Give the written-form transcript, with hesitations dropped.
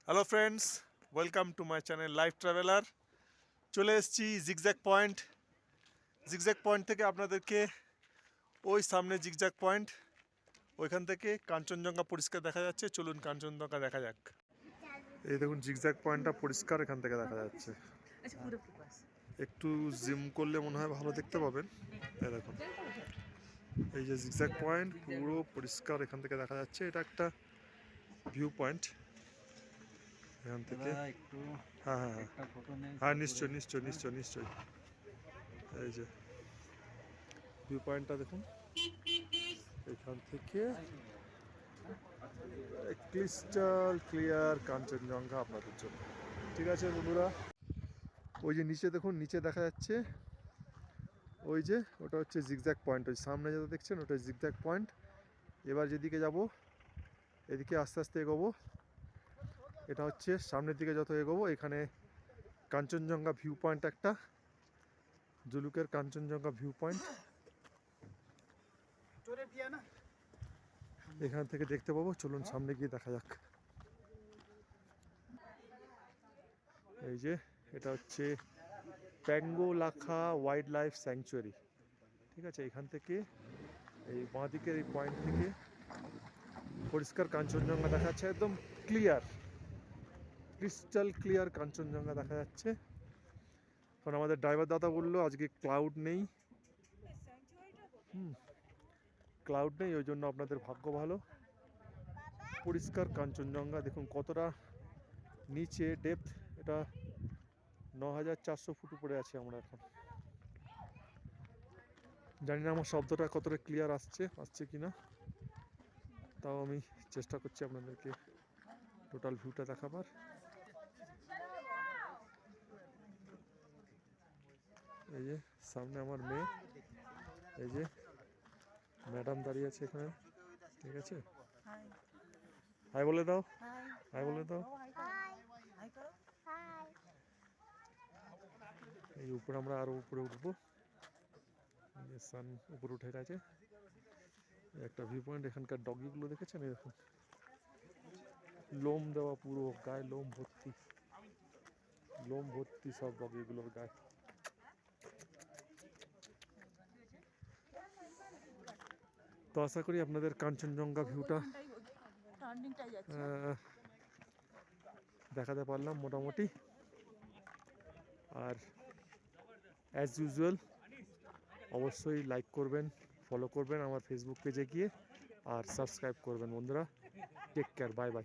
Hello friends, welcome to my channel life traveller. চলে এসেছি zigzag point. Zigzag point থেকে আপনাদেরকে ওই সামনে জিগজ্যাগ পয়েন্ট, ওইখান থেকে কাঞ্চনজঙ্ঘা পরিষ্কার দেখা যাচ্ছে। চলুন কাঞ্চনজঙ্ঘা দেখা যাক। এই দেখুন জিগজ্যাগ পয়েন্টটা পরিষ্কার এখান থেকে দেখা যাচ্ছে। একটু জিম করলে মনে হয় ভালো দেখতে পাবেন। এই দেখুন, এই যে জিগজ্যাগ পয়েন্ট পুরো পরিষ্কার এখান থেকে দেখা যাচ্ছে। এটা একটা ভিউ পয়েন্ট এখান থেকে। হ্যাঁ হ্যাঁ হ্যাঁ হ্যাঁ, নিশ্চয়ই নিশ্চয়ই নিশ্চয়ই নিশ্চয়ই। এই যে ভিউ পয়েন্টটা দেখুন, এখান থেকে ক্রিস্টাল ক্লিয়ার কাঞ্চনজঙ্ঘা আপনাদের জন্য। ঠিক আছে বন্ধুরা, ওই যে নিচে দেখুন, নিচে দেখা যাচ্ছে ওই যে ওটা হচ্ছে জিগজ্যাগ পয়েন্ট। ওই সামনে যেটা দেখছেন ওটা জিগজ্যাগ পয়েন্ট। এবার যেদিকে যাব, এদিকে আস্তে আস্তে এগোবো। এটা হচ্ছে সামনের দিকে যত এগোবো, এখানে কাঞ্চনজঙ্ঘা ভিউ পয়েন্ট, একটা জুলুকের কাঞ্চনজঙ্ঘা ভিউ পয়েন্ট এখান থেকে দেখতে পাবো। চলুন সামনে গিয়ে দেখা যাক। এই যে এটা হচ্ছে প্যাঙ্গোলাখা ওয়াইল্ড লাইফ স্যাংচুয়ারি। ঠিক আছে, এখান থেকে এই বাঁ দিকের এই পয়েন্ট থেকে পরিষ্কার কাঞ্চনজঙ্ঘা দেখা যাচ্ছে, একদম ক্লিয়ার, ক্রিস্টাল ক্লিয়ার কাঞ্চনজঙ্ঘা দেখা যাচ্ছে। কারণ আমাদের ড্রাইভার দাদা বললো আজকে ক্লাউড নেই। ক্লাউড নেই, ওই জন্য আপনাদের ভাগ্য ভালো। পরিষ্কার কাঞ্চনজঙ্ঘা দেখুন কতটা নিচে ডেপথ। এটা 9400 ফুট উপরে আছে আমরা এখন। জানি না আমার শব্দটা কতটা ক্লিয়ার আসছে কিনা, তাও আমি চেষ্টা করছি আপনাদেরকে টোটাল ভিউটা দেখাবার। এই যে সামনে আমার মেয়ে, এই যে ম্যাডাম দাঁড়িয়ে আছে এখানে। ঠিক আছে, হাই বলে দাও, হাই বলে দাও। এই উপরে আমরা আরো উপরে উঠবো। সান উপরে উঠে গেছে। একটা ভিউ পয়েন্ট। এখানকার ডগিগুলো দেখেছেন, এরকম লোম দেওয়া, পুরো গায়ে লোম ভর্তি, লোম ভর্তি সব ডগিগুলোর গায়ে। তো আশা করি আপনাদের কাঞ্চনজঙ্ঘা ভিউটা দেখাতে পারলাম মোটামুটি। আর অ্যাজ ইউজুয়াল অবশ্যই লাইক করবেন, ফলো করবেন আমার ফেসবুক পেজে গিয়ে, আর সাবস্ক্রাইব করবেন বন্ধুরা। Take care, bye by.